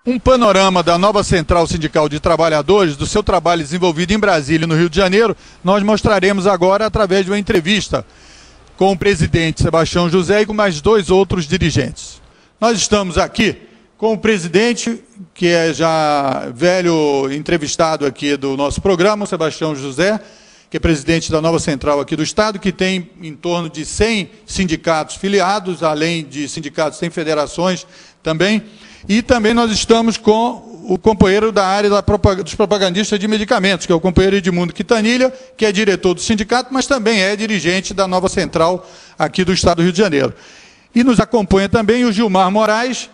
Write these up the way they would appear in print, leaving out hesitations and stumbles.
Um panorama da nova Central Sindical de Trabalhadores, do seu trabalho desenvolvido em Brasília e no Rio de Janeiro, nós mostraremos agora através de uma entrevista com o presidente Sebastião José e com mais dois outros dirigentes. Nós estamos aqui com o presidente, que é já velho entrevistado aqui do nosso programa, o Sebastião José, que é presidente da nova Central aqui do Estado, que tem em torno de 100 sindicatos filiados, além de sindicatos sem federações também. E também nós estamos com o companheiro da área dos propagandistas de medicamentos, que é o companheiro Edmundo Quintanilha, que é diretor do sindicato, mas também é dirigente da nova Central aqui do Estado do Rio de Janeiro. E nos acompanha também o Gilmar Moraes,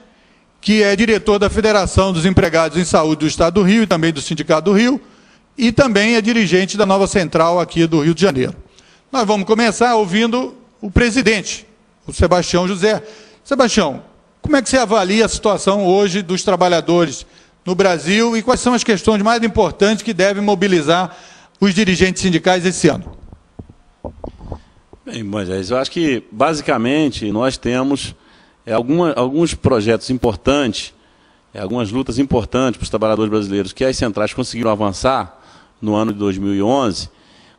que é diretor da Federação dos Empregados em Saúde do Estado do Rio e também do Sindicato do Rio, e também é dirigente da nova Central aqui do Rio de Janeiro. Nós vamos começar ouvindo o presidente, o Sebastião José. Sebastião, como é que você avalia a situação hoje dos trabalhadores no Brasil e quais são as questões mais importantes que devem mobilizar os dirigentes sindicais esse ano? Bem, Moisés, eu acho que, basicamente, nós temos alguns projetos importantes, algumas lutas importantes para os trabalhadores brasileiros que as centrais conseguiram avançar no ano de 2011,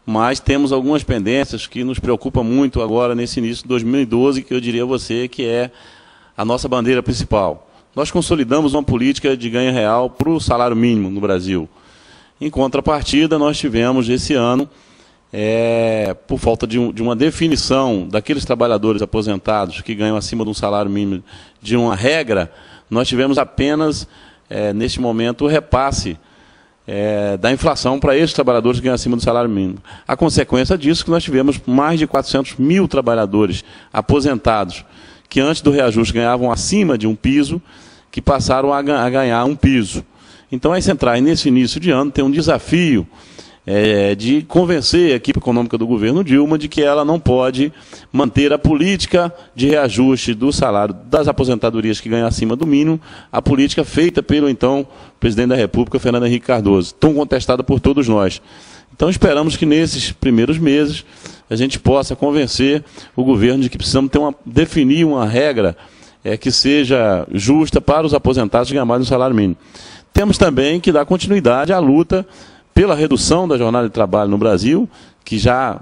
mas temos algumas pendências que nos preocupam muito agora nesse início de 2012, que eu diria a você que é a nossa bandeira principal. Nós consolidamos uma política de ganho real para o salário mínimo no Brasil. Em contrapartida, nós tivemos esse ano, por falta de uma definição daqueles trabalhadores aposentados que ganham acima de um salário mínimo de uma regra, nós tivemos apenas, neste momento, o repasse da inflação para esses trabalhadores que ganham acima do salário mínimo. A consequência disso é que nós tivemos mais de 400 mil trabalhadores aposentados que antes do reajuste ganhavam acima de um piso, que passaram a ganhar um piso. Então, as centrais, nesse início de ano, têm um desafio de convencer a equipe econômica do governo Dilma de que ela não pode manter a política de reajuste do salário das aposentadorias que ganham acima do mínimo, a política feita pelo, então, presidente da República, Fernando Henrique Cardoso, tão contestada por todos nós. Então, esperamos que nesses primeiros meses a gente possa convencer o governo de que precisamos definir uma regra que seja justa para os aposentados que ganham mais do salário mínimo. Temos também que dar continuidade à luta pela redução da jornada de trabalho no Brasil, que já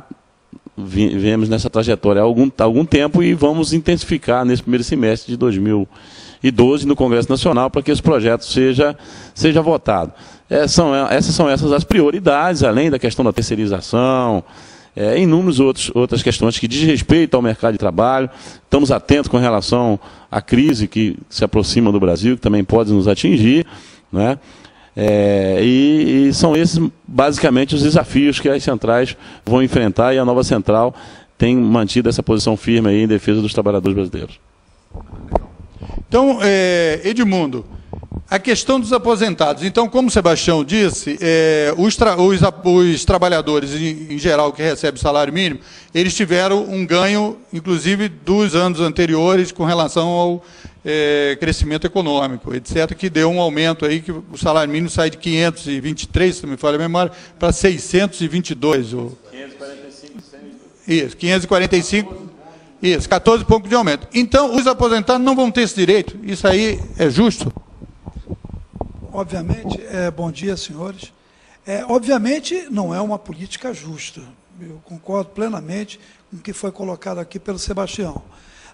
viemos nessa trajetória há algum tempo e vamos intensificar nesse primeiro semestre de 2012 no Congresso Nacional para que esse projeto seja votado. Essas são as prioridades, além da questão da terceirização, inúmeras outras questões que diz respeito ao mercado de trabalho. Estamos atentos com relação à crise que se aproxima do Brasil, que também pode nos atingir, né? E são esses, basicamente, os desafios que as centrais vão enfrentar e a nova central tem mantido essa posição firme aí em defesa dos trabalhadores brasileiros. Então, Edmundo, a questão dos aposentados. Então, como o Sebastião disse, os trabalhadores, em geral, que recebem salário mínimo, eles tiveram um ganho, inclusive, dos anos anteriores com relação ao crescimento econômico, etc., que deu um aumento aí, que o salário mínimo sai de 523, se não me falha a memória, para 622. 545. Isso, 545. Isso, 14 pontos de aumento. Então, os aposentados não vão ter esse direito? Isso aí é justo? Obviamente, bom dia, senhores. Obviamente, não é uma política justa. Eu concordo plenamente com o que foi colocado aqui pelo Sebastião.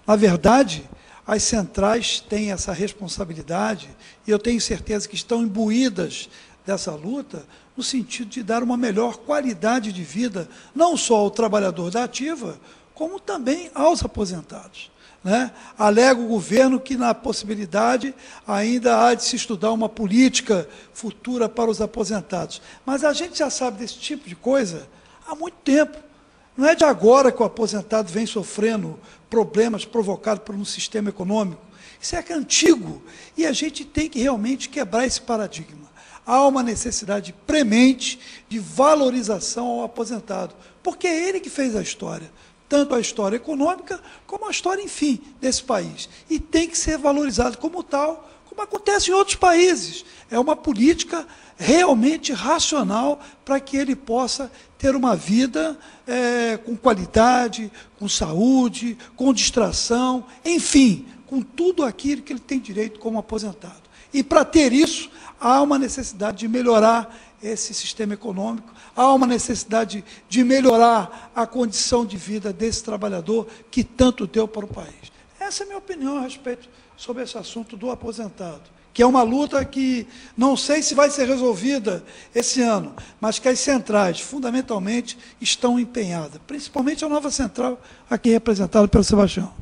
Na verdade, as centrais têm essa responsabilidade, e eu tenho certeza que estão imbuídas dessa luta, no sentido de dar uma melhor qualidade de vida, não só ao trabalhador da ativa, como também aos aposentados, né? Alega o governo que, na possibilidade, ainda há de se estudar uma política futura para os aposentados. Mas a gente já sabe desse tipo de coisa há muito tempo. Não é de agora que o aposentado vem sofrendo problemas provocados por um sistema econômico. Isso é antigo, e a gente tem que realmente quebrar esse paradigma. Há uma necessidade premente de valorização ao aposentado, porque é ele que fez a história, tanto a história econômica como a história, enfim, desse país. E tem que ser valorizado como tal, como acontece em outros países. É uma política realmente racional para que ele possa ter uma vida com qualidade, com saúde, com distração, enfim, com tudo aquilo que ele tem direito como aposentado. E para ter isso, há uma necessidade de melhorar esse sistema econômico, há uma necessidade de melhorar a condição de vida desse trabalhador que tanto deu para o país. Essa é a minha opinião a respeito sobre esse assunto do aposentado, que é uma luta que não sei se vai ser resolvida esse ano, mas que as centrais, fundamentalmente, estão empenhadas, principalmente a nova central, aqui representada pelo Sebastião.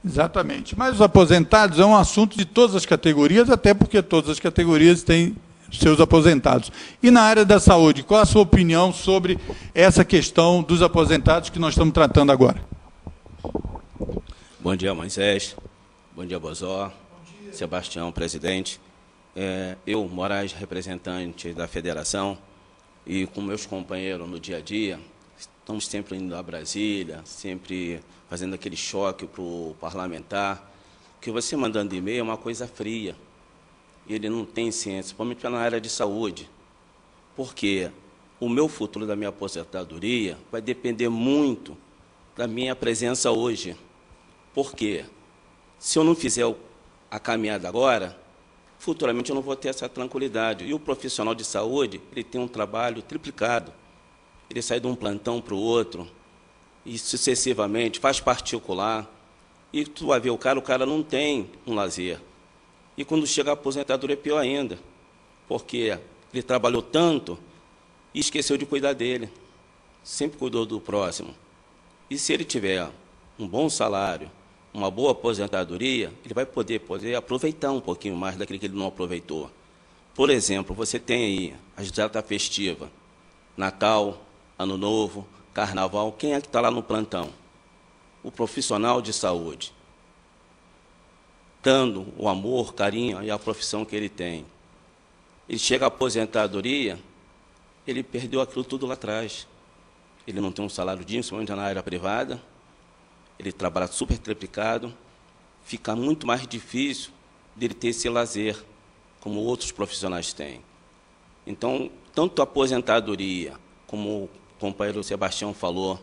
Exatamente. Mas os aposentados é um assunto de todas as categorias, até porque todas as categorias têm seus aposentados. E na área da saúde, qual a sua opinião sobre essa questão dos aposentados que nós estamos tratando agora? Bom dia, Moisés. Bom dia, Bozó. Sebastião, presidente. Eu, Moraes, representante da federação, e com meus companheiros no dia a dia, estamos sempre indo a Brasília, sempre fazendo aquele choque para o parlamentar, que você mandando e-mail é uma coisa fria. Ele não tem ciência, principalmente na área de saúde, porque o meu futuro da minha aposentadoria vai depender muito da minha presença hoje. Porque se eu não fizer a caminhada agora, futuramente eu não vou ter essa tranquilidade. E o profissional de saúde, ele tem um trabalho triplicado. Ele sai de um plantão para o outro, e sucessivamente, faz particular, e tu vai ver o cara não tem um lazer. E quando chega a aposentadoria é pior ainda, porque ele trabalhou tanto e esqueceu de cuidar dele. Sempre cuidou do próximo. E se ele tiver um bom salário, uma boa aposentadoria, ele vai poder aproveitar um pouquinho mais daquilo que ele não aproveitou. Por exemplo, você tem aí as datas festivas, Natal, Ano Novo, Carnaval, quem é que está lá no plantão? O profissional de saúde, dando o amor, carinho e a profissão que ele tem. Ele chega à aposentadoria, ele perdeu aquilo tudo lá atrás. Ele não tem um salário digno, principalmente na área privada, ele trabalha super triplicado, fica muito mais difícil dele ter esse lazer, como outros profissionais têm. Então, tanto a aposentadoria, como o companheiro Sebastião falou,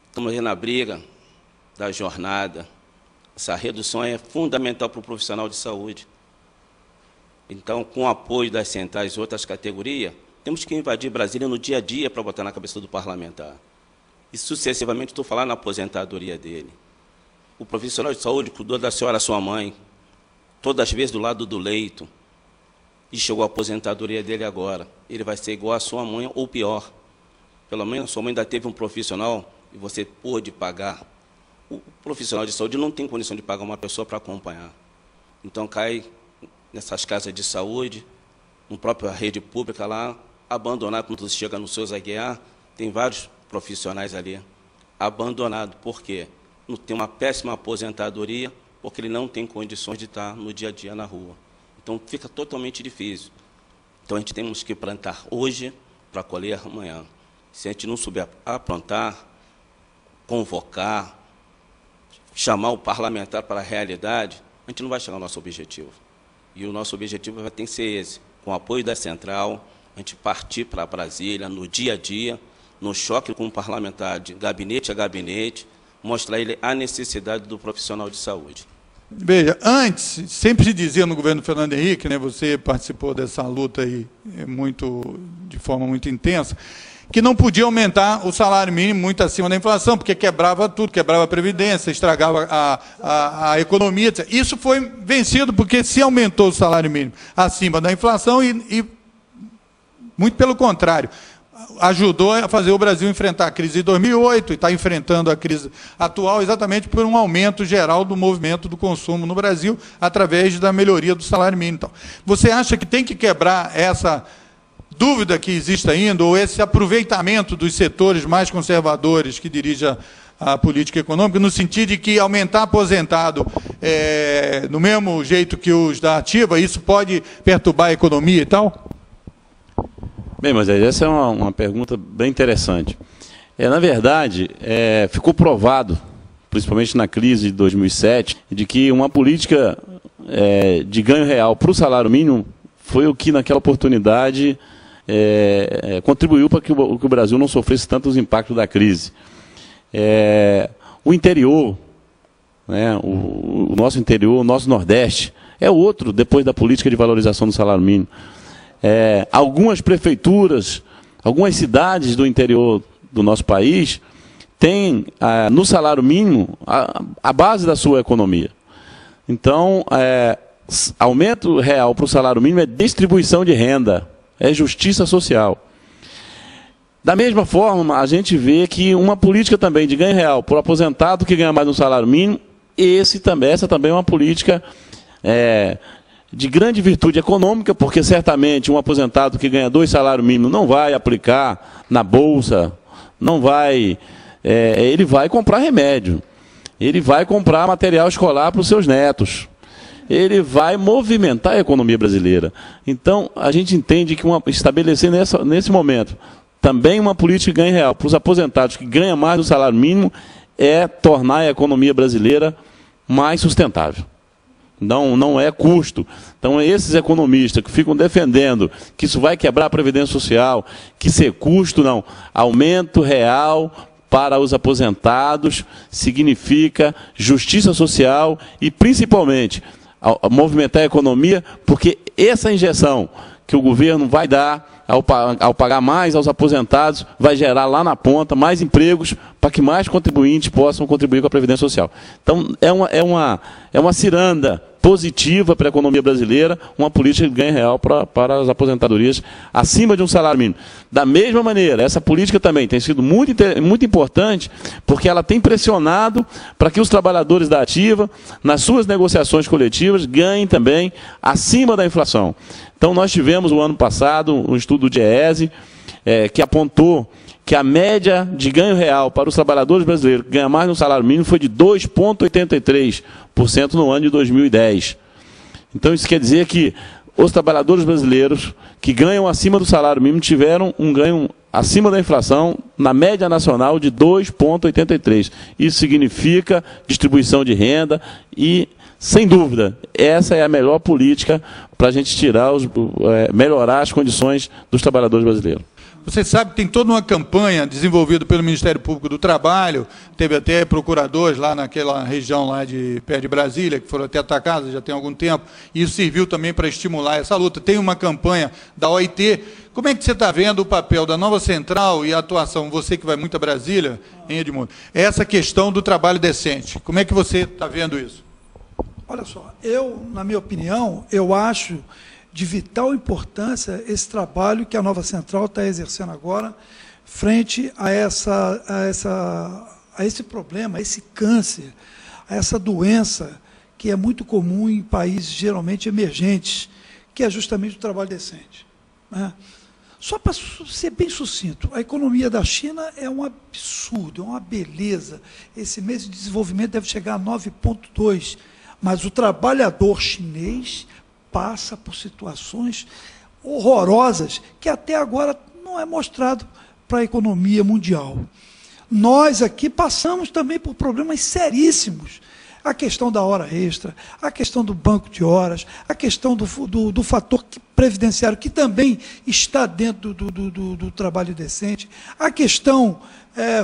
estamos aí na briga da jornada. Essa redução é fundamental para o profissional de saúde. Então, com o apoio das centrais e outras categorias, temos que invadir Brasília no dia a dia para botar na cabeça do parlamentar. E, sucessivamente, estou falando na aposentadoria dele. O profissional de saúde cuidou da senhora, sua mãe, todas as vezes do lado do leito, e chegou a aposentadoria dele agora. Ele vai ser igual a sua mãe ou pior. Pelo menos a sua mãe ainda teve um profissional e você pôde pagar. O profissional de saúde não tem condição de pagar uma pessoa para acompanhar. Então, cai nessas casas de saúde, na própria rede pública lá, abandonado. Quando você chega no seu Zaguiar, tem vários profissionais ali abandonados. Por quê? Não tem uma péssima aposentadoria, porque ele não tem condições de estar no dia a dia na rua. Então, fica totalmente difícil. Então, a gente temos que plantar hoje para colher amanhã. Se a gente não souber aprontar, convocar, chamar o parlamentar para a realidade, a gente não vai chegar ao nosso objetivo. E o nosso objetivo vai ter que ser esse, com o apoio da central, a gente partir para Brasília, no dia a dia, no choque com o parlamentar, de gabinete a gabinete, mostrar a ele a necessidade do profissional de saúde. Veja, antes, sempre se dizia no governo Fernando Henrique, né, você participou dessa luta aí de forma muito intensa, que não podia aumentar o salário mínimo muito acima da inflação, porque quebrava tudo, quebrava a Previdência, estragava a economia, etc. Isso foi vencido porque se aumentou o salário mínimo acima da inflação e muito pelo contrário, ajudou a fazer o Brasil enfrentar a crise de 2008 e está enfrentando a crise atual exatamente por um aumento geral do movimento do consumo no Brasil através da melhoria do salário mínimo. Então, você acha que tem que quebrar essa dúvida que existe ainda, ou esse aproveitamento dos setores mais conservadores que dirigem a política econômica, no sentido de que aumentar aposentado do mesmo jeito que os da ativa, isso pode perturbar a economia e tal? Bem, mas essa é uma pergunta bem interessante. Na verdade, ficou provado, principalmente na crise de 2007, de que uma política de ganho real para o salário mínimo foi o que, naquela oportunidade, contribuiu para que o Brasil não sofresse tantos impactos da crise. O interior, né, o nosso interior, o nosso Nordeste, é outro depois da política de valorização do salário mínimo. Algumas prefeituras, algumas cidades do interior do nosso país têm no salário mínimo a base da sua economia. Então, aumento real para o salário mínimo é distribuição de renda, é justiça social. Da mesma forma, a gente vê que uma política também de ganho real por aposentado que ganha mais no salário mínimo, essa também é uma política de grande virtude econômica, porque certamente um aposentado que ganha 2 salários mínimos não vai aplicar na bolsa, não vai, ele vai comprar remédio, ele vai comprar material escolar para os seus netos, ele vai movimentar a economia brasileira. Então, a gente entende que estabelecer nesse momento também uma política de ganho real para os aposentados que ganham mais do salário mínimo é tornar a economia brasileira mais sustentável. Não é custo. Então, esses economistas que ficam defendendo que isso vai quebrar a Previdência Social, que ser custo, não. Aumento real para os aposentados significa justiça social e, principalmente, movimentar a economia, porque essa injeção que o governo vai dar ao pagar mais aos aposentados, vai gerar lá na ponta mais empregos para que mais contribuintes possam contribuir com a Previdência Social. Então, é uma ciranda positiva para a economia brasileira, uma política de ganho real para as aposentadorias acima de um salário mínimo. Da mesma maneira, essa política também tem sido muito importante, porque ela tem pressionado para que os trabalhadores da ativa, nas suas negociações coletivas, ganhem também acima da inflação. Então, nós tivemos, o ano passado, um estudo do DIEESE, que apontou que a média de ganho real para os trabalhadores brasileiros que ganham mais no salário mínimo foi de 2,83% no ano de 2010. Então, isso quer dizer que os trabalhadores brasileiros que ganham acima do salário mínimo tiveram um ganho acima da inflação, na média nacional, de 2,83%. Isso significa distribuição de renda e, sem dúvida, essa é a melhor política para a gente melhorar as condições dos trabalhadores brasileiros. Você sabe que tem toda uma campanha desenvolvida pelo Ministério Público do Trabalho, teve até procuradores lá naquela região lá perto de Brasília, que foram até atacados já tem algum tempo, e isso serviu também para estimular essa luta. Tem uma campanha da OIT. Como é que você está vendo o papel da Nova Central e a atuação, você que vai muito a Brasília, em Edmundo, essa questão do trabalho decente? Como é que você está vendo isso? Olha só, na minha opinião, eu acho de vital importância esse trabalho que a Nova Central está exercendo agora frente a esse problema, a esse câncer, a essa doença que é muito comum em países geralmente emergentes, que é justamente o trabalho decente, né? Só para ser bem sucinto, a economia da China é um absurdo, é uma beleza. Esse mês de desenvolvimento deve chegar a 9,2%, mas o trabalhador chinês passa por situações horrorosas que até agora não é mostrado para a economia mundial. Nós aqui passamos também por problemas seríssimos. A questão da hora extra, a questão do banco de horas, a questão do fator previdenciário, que também está dentro do trabalho decente, a questão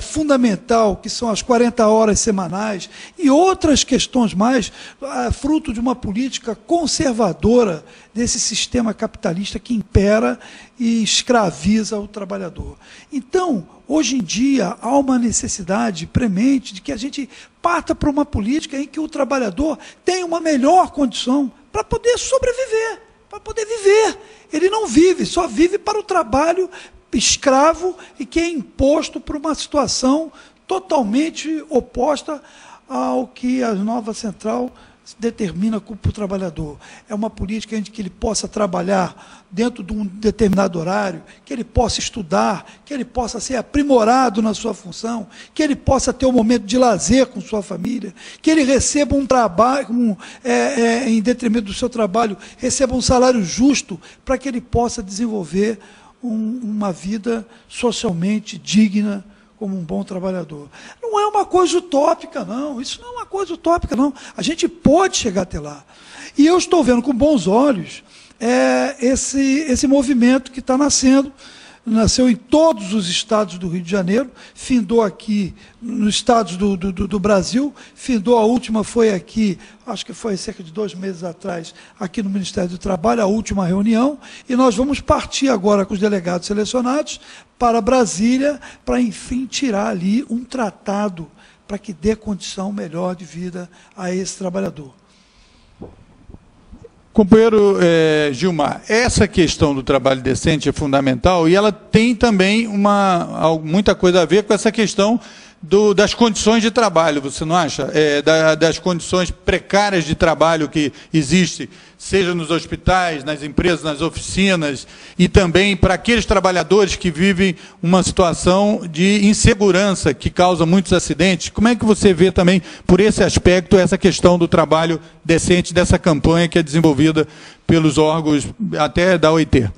fundamental, que são as 40 horas semanais, e outras questões mais, fruto de uma política conservadora desse sistema capitalista que impera e escraviza o trabalhador. Então, hoje em dia, há uma necessidade premente de que a gente parta para uma política em que o trabalhador tenha uma melhor condição para poder sobreviver, para poder viver. Ele não vive, só vive para o trabalho escravo e que é imposto por uma situação totalmente oposta ao que a Nova Central determina para o trabalhador. É uma política em que ele possa trabalhar dentro de um determinado horário, que ele possa estudar, que ele possa ser aprimorado na sua função, que ele possa ter um momento de lazer com sua família, que ele receba um trabalho, em detrimento do seu trabalho, receba um salário justo para que ele possa desenvolver uma vida socialmente digna como um bom trabalhador. Não é uma coisa utópica, não. Isso não é uma coisa utópica, não. A gente pode chegar até lá. E eu estou vendo com bons olhos esse movimento que está nascendo nasceu em todos os estados do Rio de Janeiro, findou aqui nos estados do Brasil, findou, a última foi aqui, acho que foi cerca de 2 meses atrás, aqui no Ministério do Trabalho, a última reunião, e nós vamos partir agora com os delegados selecionados para Brasília, para, enfim, tirar ali um tratado para que dê condição melhor de vida a esse trabalhador. Companheiro Gilmar, essa questão do trabalho decente é fundamental e ela tem também muita coisa a ver com essa questão das condições de trabalho, você não acha? Das condições precárias de trabalho que existem, seja nos hospitais, nas empresas, nas oficinas, e também para aqueles trabalhadores que vivem uma situação de insegurança que causa muitos acidentes. Como é que você vê também, por esse aspecto, essa questão do trabalho decente, dessa campanha que é desenvolvida pelos órgãos até da OIT?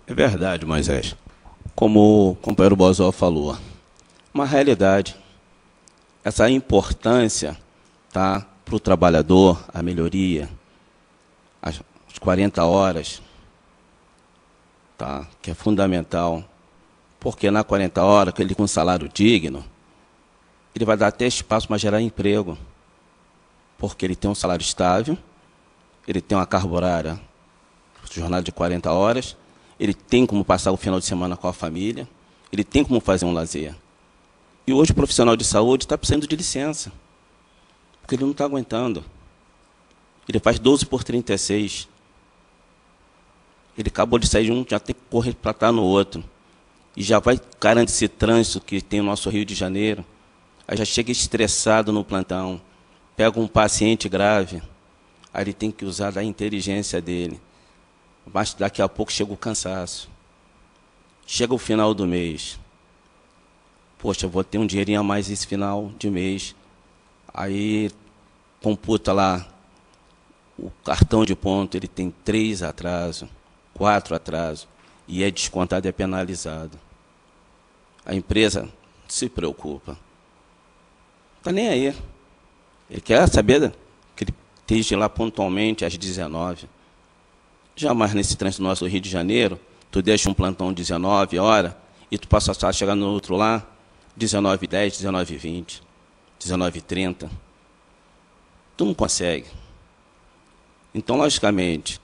É verdade, Moisés. Como o companheiro Bozó falou, uma realidade. Essa importância, tá, para o trabalhador, a melhoria, as 40 horas, tá, que é fundamental, porque na 40 horas, ele com um salário digno, ele vai dar até espaço para gerar emprego, porque ele tem um salário estável, ele tem uma carga horária, jornada de 40 horas, ele tem como passar o final de semana com a família, ele tem como fazer um lazer. E hoje o profissional de saúde está precisando de licença, porque ele não está aguentando. Ele faz 12 por 36. Ele acabou de sair de um, já tem que correr para estar no outro. E já vai garantir esse trânsito que tem no nosso Rio de Janeiro. Aí já chega estressado no plantão, pega um paciente grave, aí ele tem que usar da inteligência dele. Mas daqui a pouco chega o cansaço. Chega o final do mês. Poxa, eu vou ter um dinheirinho a mais esse final de mês. Aí computa lá o cartão de ponto, ele tem 3 atrasos, 4 atrasos, e é descontado e é penalizado. A empresa se preocupa. Está nem aí. Ele quer saber que ele esteja lá pontualmente às 19. Jamais nesse trânsito do nosso Rio de Janeiro, tu deixa um plantão 19 horas e tu passa a chegar no outro lá, 19h10, 19h20, 19h30. Tu não consegue. Então, logicamente,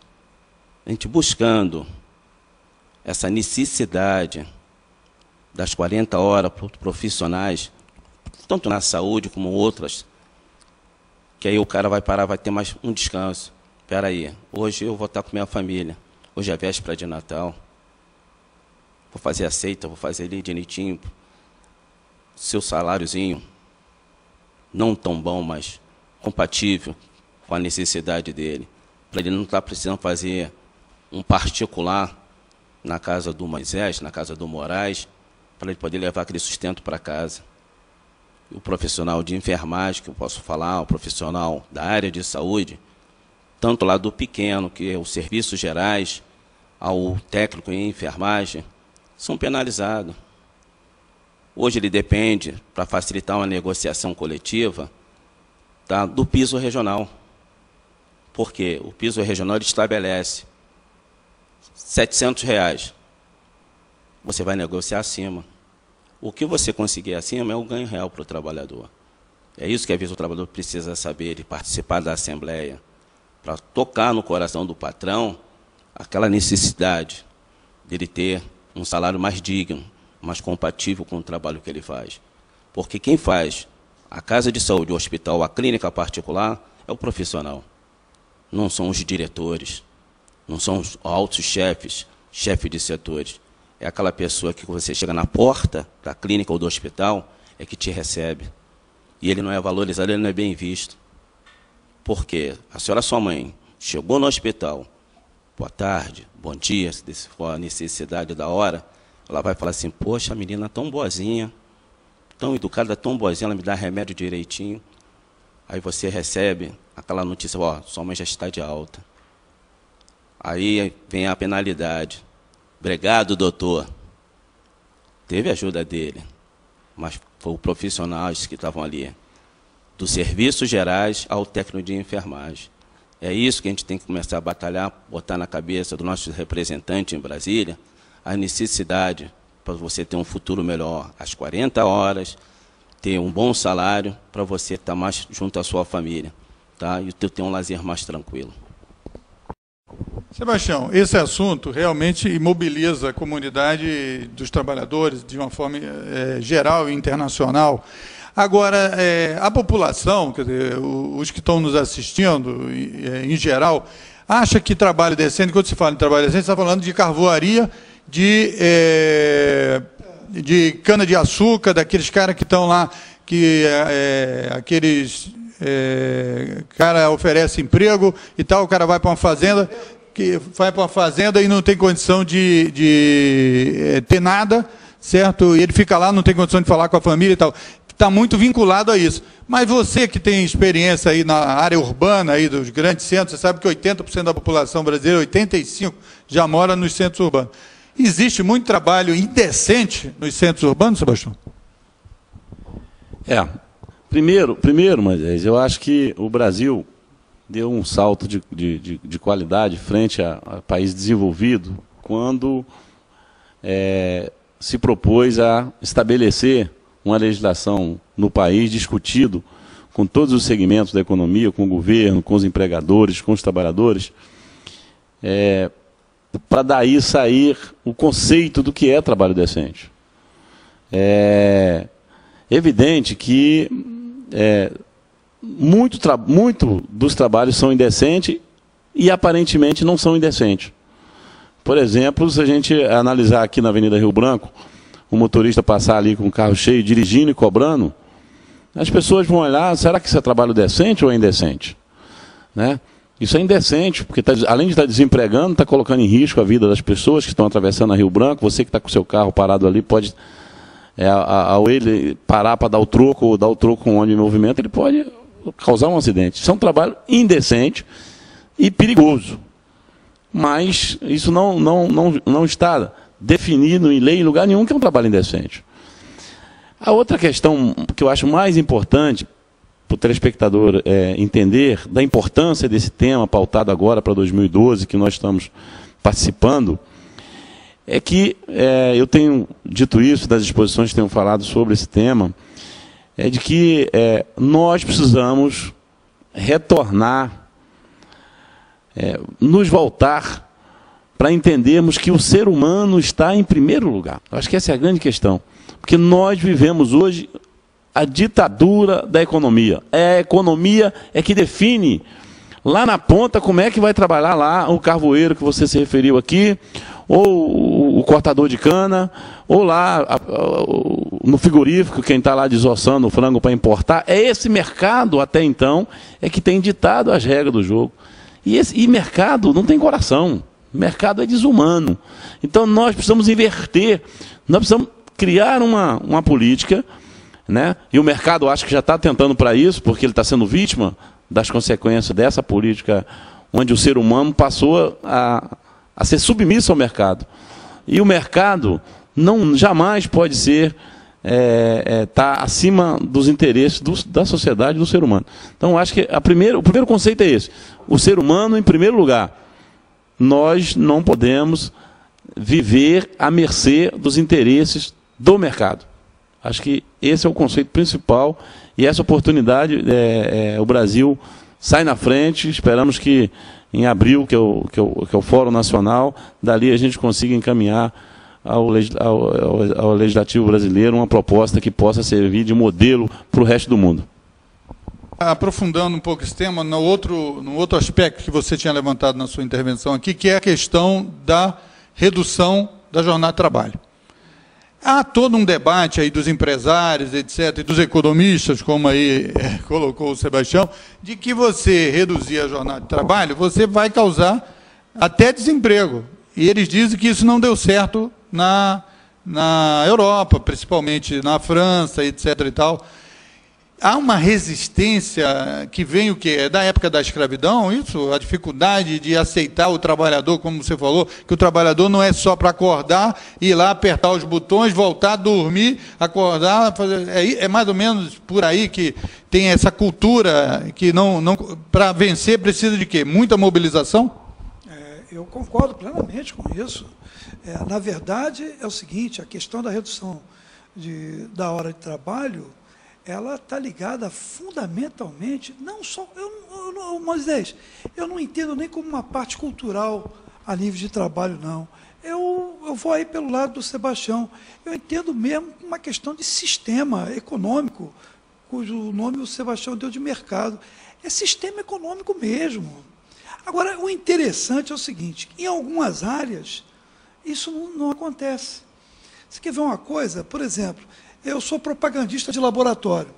a gente buscando essa necessidade das 40 horas para os profissionais, tanto na saúde como outras, que aí o cara vai parar, vai ter mais um descanso. Espera aí, hoje eu vou estar com minha família, hoje é véspera de Natal, vou fazer a ceita, vou fazer ali direitinho, seu saláriozinho, não tão bom, mas compatível com a necessidade dele, para ele não estar precisando fazer um particular na casa do Moisés, na casa do Moraes, para ele poder levar aquele sustento para casa. O profissional de enfermagem, que eu posso falar, o profissional da área de saúde, tanto lá do pequeno, que é os serviços gerais, ao técnico em enfermagem, são penalizados. Hoje ele depende, para facilitar uma negociação coletiva, tá, do piso regional. Porque o piso regional ele estabelece R$700. Você vai negociar acima. O que você conseguir acima é o ganho real para o trabalhador. É isso que às vezes o trabalhador precisa saber, de participar da assembleia, para tocar no coração do patrão aquela necessidade dele ter um salário mais digno, mais compatível com o trabalho que ele faz. Porque quem faz a casa de saúde, o hospital, a clínica particular, é o profissional. Não são os diretores, não são os altos chefes, chefes de setores. É aquela pessoa que você chega na porta da clínica ou do hospital, é que te recebe. E ele não é valorizado, ele não é bem visto. Por quê? A senhora, sua mãe, chegou no hospital, boa tarde, bom dia, se for a necessidade da hora, ela vai falar assim, poxa, a menina tão boazinha, tão educada, tão boazinha, ela me dá remédio direitinho. Aí você recebe aquela notícia, ó, sua mãe já está de alta. Aí vem a penalidade. Obrigado, doutor. Teve ajuda dele, mas foi o profissionais que estavam ali, dos serviços gerais ao técnico de enfermagem. É isso que a gente tem que começar a batalhar, botar na cabeça do nosso representante em Brasília, as necessidades para você ter um futuro melhor, às 40 horas, ter um bom salário para você estar mais junto à sua família, tá? E ter um lazer mais tranquilo. Sebastião, esse assunto realmente imobiliza a comunidade dos trabalhadores de uma forma geral e internacional. Agora, a população, quer dizer, os que estão nos assistindo, em geral, acha que trabalho decente, quando se fala em trabalho decente, você está falando de carvoaria, de cana-de-açúcar, daqueles caras que estão lá, que aqueles cara oferece emprego e tal, o cara vai para uma fazenda, e não tem condição de ter nada, certo? E ele fica lá, não tem condição de falar com a família e tal. Está muito vinculado a isso. Mas você que tem experiência aí na área urbana aí dos grandes centros, você sabe que 80% da população brasileira, 85%, já mora nos centros urbanos. Existe muito trabalho indecente nos centros urbanos, Sebastião? Primeiro, Moisés, eu acho que o Brasil deu um salto de qualidade frente a país desenvolvido quando se propôs a estabelecer uma legislação no país discutido com todos os segmentos da economia, com o governo, com os empregadores, com os trabalhadores, para daí sair o conceito do que é trabalho decente. É evidente que muito dos trabalhos são indecentes e aparentemente não são indecentes. Por exemplo, se a gente analisar aqui na Avenida Rio Branco, o motorista passar ali com o carro cheio, dirigindo e cobrando, as pessoas vão olhar, será que isso é trabalho decente ou é indecente? Né? Isso é indecente, porque além de estar desempregando, está colocando em risco a vida das pessoas que estão atravessando a Rio Branco. Você que está com o seu carro parado ali, pode, ao ele parar para dar o troco, ou dar o troco com o ônibus em movimento, ele pode causar um acidente. Isso é um trabalho indecente e perigoso. Mas isso não está definido em lei em lugar nenhum que é um trabalho indecente. A outra questão que eu acho mais importante para o telespectador entender da importância desse tema pautado agora para 2012, que nós estamos participando, é que eu tenho dito isso, das exposições que tenho falado sobre esse tema, é de que nós precisamos retornar, nos voltar para entendermos que o ser humano está em primeiro lugar. Eu acho que essa é a grande questão. Porque nós vivemos hoje a ditadura da economia. A economia é que define lá na ponta como é que vai trabalhar lá o carvoeiro que você se referiu aqui, ou o cortador de cana, ou lá no frigorífico, quem está lá desossando o frango para importar. É esse mercado, até então, que tem ditado as regras do jogo. E mercado não tem coração. Mercado é desumano. Então nós precisamos inverter, nós precisamos criar uma política, né? E o mercado acho que já está tentando para isso, porque ele está sendo vítima das consequências dessa política, onde o ser humano passou a ser submisso ao mercado. E o mercado jamais pode ser tá acima dos interesses da sociedade e do ser humano. Então acho que o primeiro conceito é esse: o ser humano em primeiro lugar. Nós não podemos viver à mercê dos interesses do mercado. Acho que esse é o conceito principal e essa oportunidade o Brasil sai na frente. Esperamos que em abril, que é o Fórum Nacional, dali a gente consiga encaminhar ao Legislativo brasileiro uma proposta que possa servir de modelo para o resto do mundo. Aprofundando um pouco esse tema, no outro aspecto que você tinha levantado na sua intervenção aqui, que é a questão da redução da jornada de trabalho. Há todo um debate aí dos empresários, etc., e dos economistas, como aí colocou o Sebastião, de que você reduzir a jornada de trabalho, você vai causar até desemprego. E eles dizem que isso não deu certo na Europa, principalmente na França, etc. e tal. Há uma resistência que vem o quê? Da época da escravidão, isso? A dificuldade de aceitar o trabalhador, como você falou, que o trabalhador não é só para acordar, ir lá, apertar os botões, voltar, dormir, acordar, fazer... É mais ou menos por aí que tem essa cultura que para vencer precisa de quê? Muita mobilização? Eu concordo plenamente com isso. Na verdade, é o seguinte, a questão da redução da hora de trabalho, ela está ligada fundamentalmente, não só... Moisés, eu não entendo nem como uma parte cultural a nível de trabalho, não. Eu vou aí pelo lado do Sebastião. Eu entendo mesmo uma questão de sistema econômico, cujo nome o Sebastião deu de mercado. É sistema econômico mesmo. Agora, o interessante é o seguinte, em algumas áreas, isso não acontece. Você quer ver uma coisa? Por exemplo, eu sou propagandista de laboratório.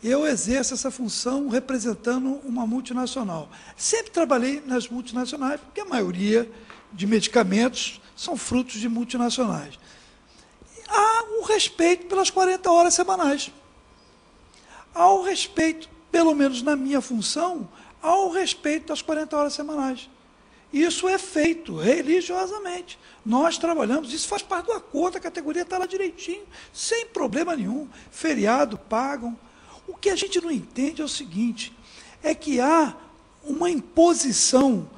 Eu exerço essa função representando uma multinacional. Sempre trabalhei nas multinacionais, porque a maioria de medicamentos são frutos de multinacionais. Há o respeito pelas 40 horas semanais. Há o respeito, pelo menos na minha função, há o respeito das 40 horas semanais. Isso é feito religiosamente. Nós trabalhamos, isso faz parte do acordo, a categoria está lá direitinho, sem problema nenhum. Feriado, pagam. O que a gente não entende é o seguinte, é que há uma imposição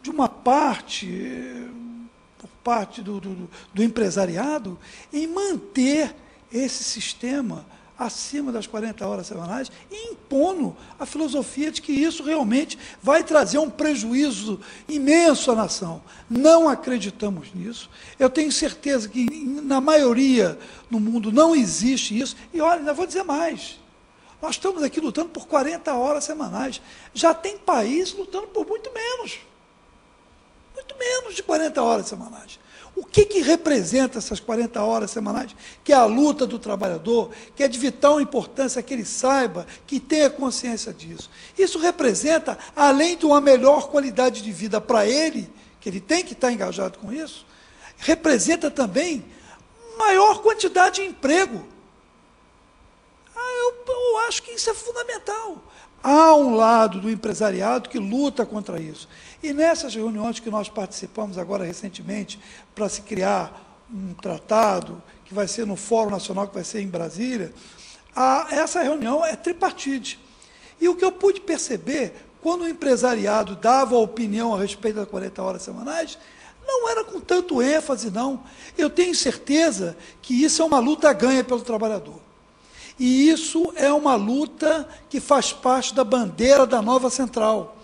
de uma parte, por parte do empresariado, em manter esse sistema acima das 40 horas semanais e impondo a filosofia de que isso realmente vai trazer um prejuízo imenso à nação. Não acreditamos nisso. Eu tenho certeza que, na maioria no mundo, não existe isso. E, olha, ainda vou dizer mais. Nós estamos aqui lutando por 40 horas semanais. Já tem país lutando por muito menos de 40 horas semanais. O que representa essas 40 horas semanais? Que é a luta do trabalhador, que é de vital importância que ele saiba, que tenha consciência disso. Isso representa, além de uma melhor qualidade de vida para ele, que ele tem que estar engajado com isso, representa também maior quantidade de emprego. Eu acho que isso é fundamental. Há um lado do empresariado que luta contra isso. E nessas reuniões que nós participamos agora recentemente, para se criar um tratado, que vai ser no Fórum Nacional, que vai ser em Brasília, essa reunião é tripartite. E o que eu pude perceber, quando o empresariado dava a opinião a respeito das 40 horas semanais, não era com tanto ênfase, não. Eu tenho certeza que isso é uma luta ganha pelo trabalhador. E isso é uma luta que faz parte da bandeira da nova central.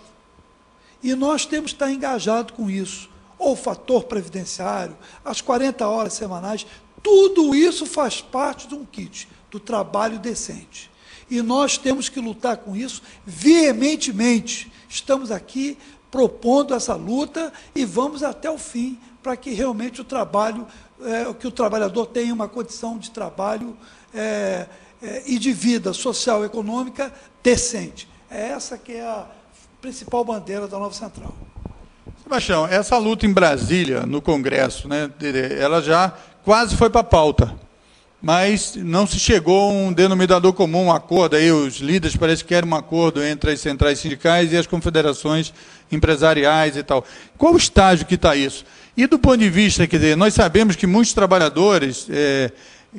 E nós temos que estar engajados com isso. Ou o fator previdenciário, as 40 horas semanais, tudo isso faz parte de um kit, do trabalho decente. E nós temos que lutar com isso veementemente. Estamos aqui propondo essa luta e vamos até o fim para que realmente que o trabalhador tenha uma condição de trabalho e de vida social e econômica decente. É essa que é a principal bandeira da nova central. Sebastião, essa luta em Brasília, no Congresso, né, ela já quase foi para a pauta, mas não se chegou a um denominador comum, um acordo, aí os líderes parece que querem um acordo entre as centrais sindicais e as confederações empresariais e tal. Qual o estágio que está isso? E do ponto de vista, quer dizer, nós sabemos que muitos trabalhadores...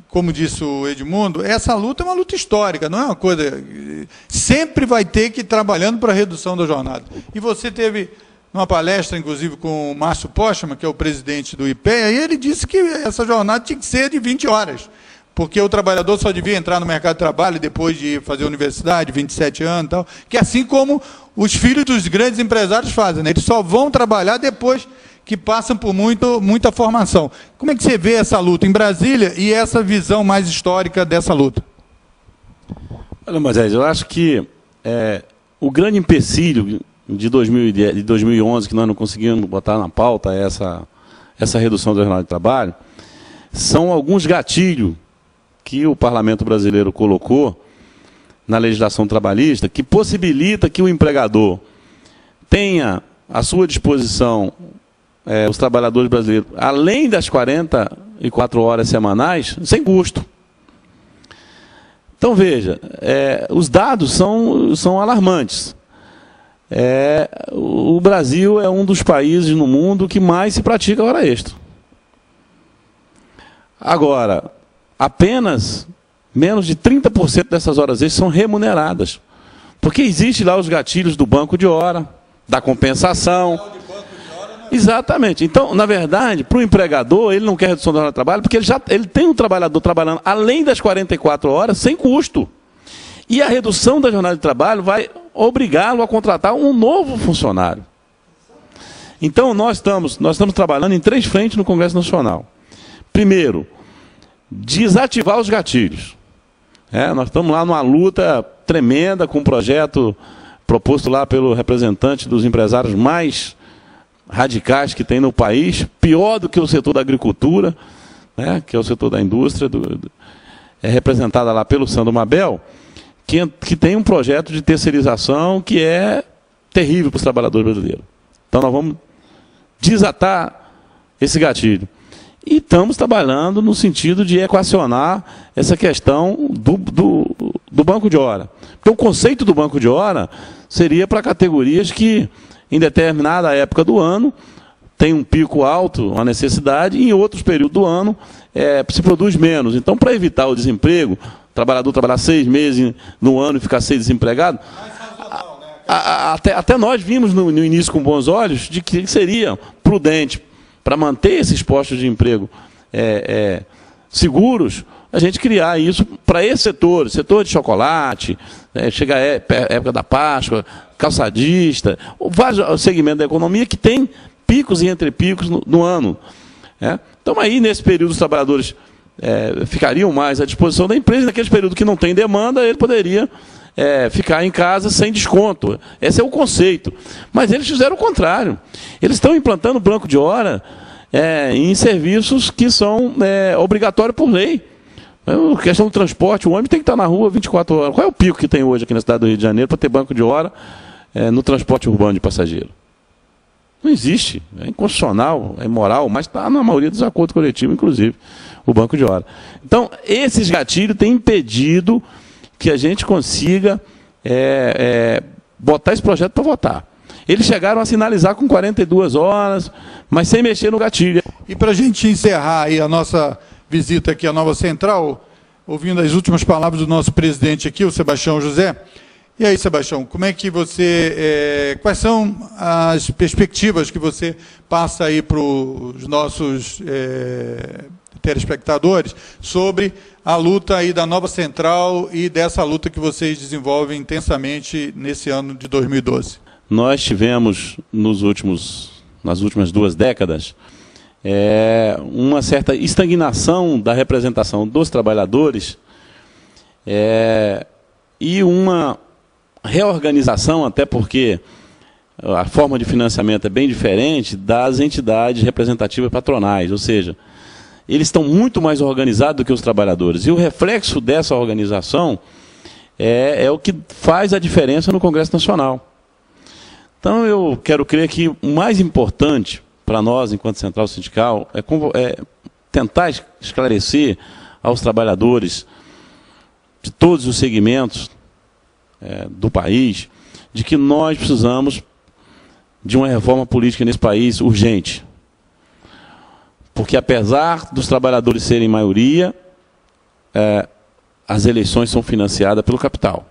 como disse o Edmundo, essa luta é uma luta histórica, não é uma coisa... Sempre vai ter que ir trabalhando para a redução da jornada. E você teve uma palestra, inclusive, com o Márcio Postman, que é o presidente do IPEA, e ele disse que essa jornada tinha que ser de 20 horas, porque o trabalhador só devia entrar no mercado de trabalho depois de fazer universidade, 27 anos e tal, que é assim como os filhos dos grandes empresários fazem, né? Eles só vão trabalhar depois que passam por muita formação. Como é que você vê essa luta em Brasília e essa visão mais histórica dessa luta? Olha, Moisés, eu acho que o grande empecilho de 2010, de 2011, que nós não conseguimos botar na pauta essa redução da jornada de trabalho, são alguns gatilhos que o Parlamento brasileiro colocou na legislação trabalhista, que possibilita que o empregador tenha à sua disposição os trabalhadores brasileiros, além das 44 horas semanais, sem custo. Então, veja, os dados são alarmantes. O Brasil é um dos países no mundo que mais se pratica hora extra. Agora, apenas menos de 30% dessas horas extras são remuneradas. Porque existe lá os gatilhos do banco de hora, da compensação. Exatamente. Então, na verdade, para o empregador, ele não quer redução da jornada de trabalho, porque ele tem um trabalhador trabalhando além das 44 horas, sem custo. E a redução da jornada de trabalho vai obrigá-lo a contratar um novo funcionário. Então, nós estamos trabalhando em 3 frentes no Congresso Nacional. Primeiro, desativar os gatilhos. Nós estamos lá numa luta tremenda com um projeto proposto lá pelo representante dos empresários mais radicais que tem no país, pior do que o setor da agricultura, que é o setor da indústria, é representada lá pelo Sandro Mabel, que tem um projeto de terceirização que é terrível para os trabalhadores brasileiros. Então nós vamos desatar esse gatilho. E estamos trabalhando no sentido de equacionar essa questão do banco de hora. Porque o conceito do banco de hora seria para categorias que, em determinada época do ano, tem um pico alto, uma necessidade, e em outros períodos do ano se produz menos. Então, para evitar o desemprego, o trabalhador trabalhar 6 meses no ano e ficar 6 desempregado, até nós vimos no início com bons olhos de que seria prudente, para manter esses postos de emprego seguros, a gente criar isso para esse setor de chocolate, chega a época da Páscoa, calçadista, vários segmentos da economia que tem picos e entrepicos no ano. Então, aí, nesse período, os trabalhadores ficariam mais à disposição da empresa, naqueles períodos que não tem demanda, ele poderia ficar em casa sem desconto. Esse é o conceito. Mas eles fizeram o contrário. Eles estão implantando banco de hora em serviços que são obrigatórios por lei. A questão do transporte, o ônibus tem que estar na rua 24 horas. Qual é o pico que tem hoje aqui na cidade do Rio de Janeiro para ter banco de hora no transporte urbano de passageiro? Não existe. É inconstitucional, é imoral, mas está na maioria dos acordos coletivos, inclusive, o banco de hora. Então, esses gatilhos têm impedido que a gente consiga botar esse projeto para votar. Eles chegaram a sinalizar com 42 horas, mas sem mexer no gatilho. E para a gente encerrar aí a nossa visita aqui à Nova Central, ouvindo as últimas palavras do nosso presidente aqui, o Sebastião José. E aí, Sebastião, como é que você, quais são as perspectivas que você passa aí para os nossos telespectadores sobre a luta aí da Nova Central e dessa luta que vocês desenvolvem intensamente nesse ano de 2012? Nós tivemos, nas últimas 2 décadas, uma certa estagnação da representação dos trabalhadores e uma reorganização, até porque a forma de financiamento é bem diferente das entidades representativas patronais, ou seja, eles estão muito mais organizados do que os trabalhadores. E o reflexo dessa organização é o que faz a diferença no Congresso Nacional. Então, eu quero crer que o mais importante para nós, enquanto central sindical, é tentar esclarecer aos trabalhadores de todos os segmentos do país, de que nós precisamos de uma reforma política nesse país urgente. Porque, apesar dos trabalhadores serem maioria, as eleições são financiadas pelo capital.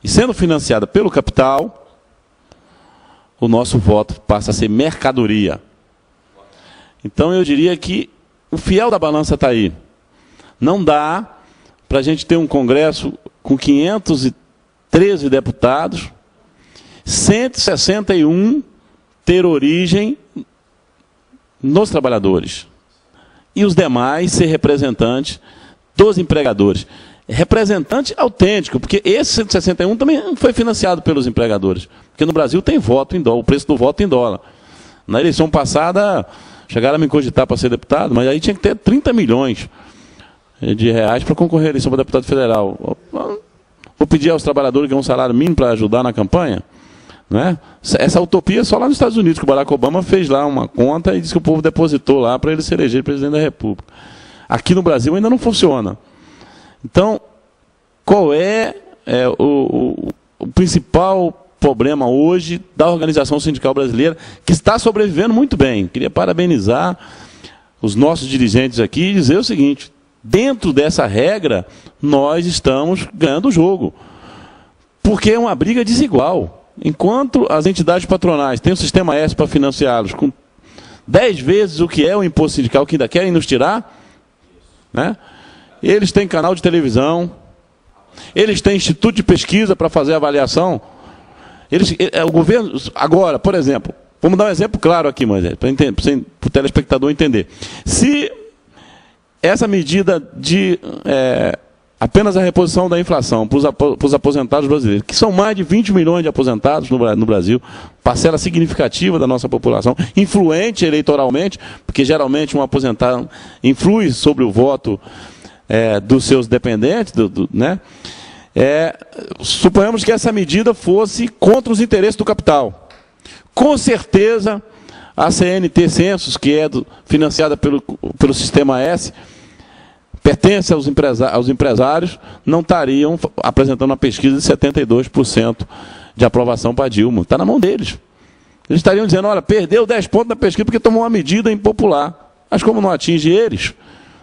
E sendo financiada pelo capital, o nosso voto passa a ser mercadoria. Então, eu diria que o fiel da balança está aí. Não dá para a gente ter um Congresso com 513 deputados, 161 ter origem nos trabalhadores. E os demais ser representantes dos empregadores. Representante autêntico, porque esse 161 também foi financiado pelos empregadores. Porque no Brasil tem voto em dólar, o preço do voto em dólar. Na eleição passada, chegaram a me cogitar para ser deputado, mas aí tinha que ter 30 milhões de reais para concorrer à eleição para deputado federal. Vou pedir aos trabalhadores que ganham um salário mínimo para ajudar na campanha? Né? Essa utopia só lá nos Estados Unidos, que o Barack Obama fez lá uma conta e disse que o povo depositou lá para ele se eleger presidente da República. Aqui no Brasil ainda não funciona. Então, qual é o principal problema hoje da organização sindical brasileira, que está sobrevivendo muito bem? Queria parabenizar os nossos dirigentes aqui e dizer o seguinte: dentro dessa regra, nós estamos ganhando o jogo. Porque é uma briga desigual. Enquanto as entidades patronais têm o sistema S para financiá-los com 10 vezes o que é o imposto sindical, que ainda querem nos tirar, né? Eles têm canal de televisão, eles têm instituto de pesquisa para fazer avaliação. O governo, agora, por exemplo, vamos dar um exemplo claro aqui, Moisés, para o telespectador entender. Se essa medida de apenas a reposição da inflação para os aposentados brasileiros, que são mais de 20 milhões de aposentados no Brasil, parcela significativa da nossa população, influente eleitoralmente, porque geralmente um aposentado influi sobre o voto dos seus dependentes, né? Suponhamos que essa medida fosse contra os interesses do capital. Com certeza, a CNT Censos, que é financiada pelo Sistema S, pertence aos empresários, não estariam apresentando uma pesquisa de 72% de aprovação para Dilma. Está na mão deles. Eles estariam dizendo, olha, perdeu 10 pontos na pesquisa porque tomou uma medida impopular. Mas como não atinge eles,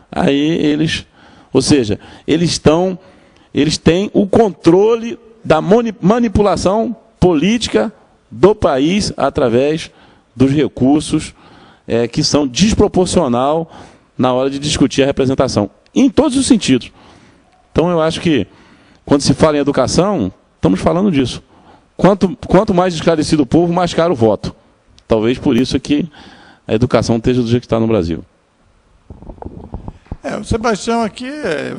aí eles... Ou seja, eles têm o controle da manipulação política do país através dos recursos que são desproporcional na hora de discutir a representação, em todos os sentidos. Então, eu acho que, quando se fala em educação, estamos falando disso. Quanto mais esclarecido o povo, mais caro o voto. Talvez por isso que a educação esteja do jeito que está no Brasil. O Sebastião aqui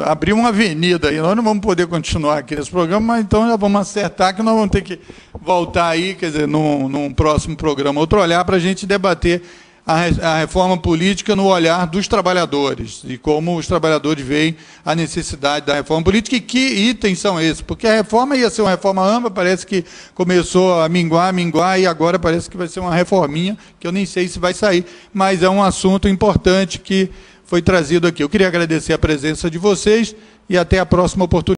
abriu uma avenida aí, nós não vamos poder continuar aqui nesse programa, mas então já vamos acertar que nós vamos ter que voltar aí, quer dizer, num próximo programa, outro olhar para a gente debater a reforma política no olhar dos trabalhadores e como os trabalhadores veem a necessidade da reforma política e que itens são esses, porque a reforma ia ser uma reforma ampla, parece que começou a minguar e agora parece que vai ser uma reforminha, que eu nem sei se vai sair, mas é um assunto importante que foi trazido aqui. Eu queria agradecer a presença de vocês e até a próxima oportunidade.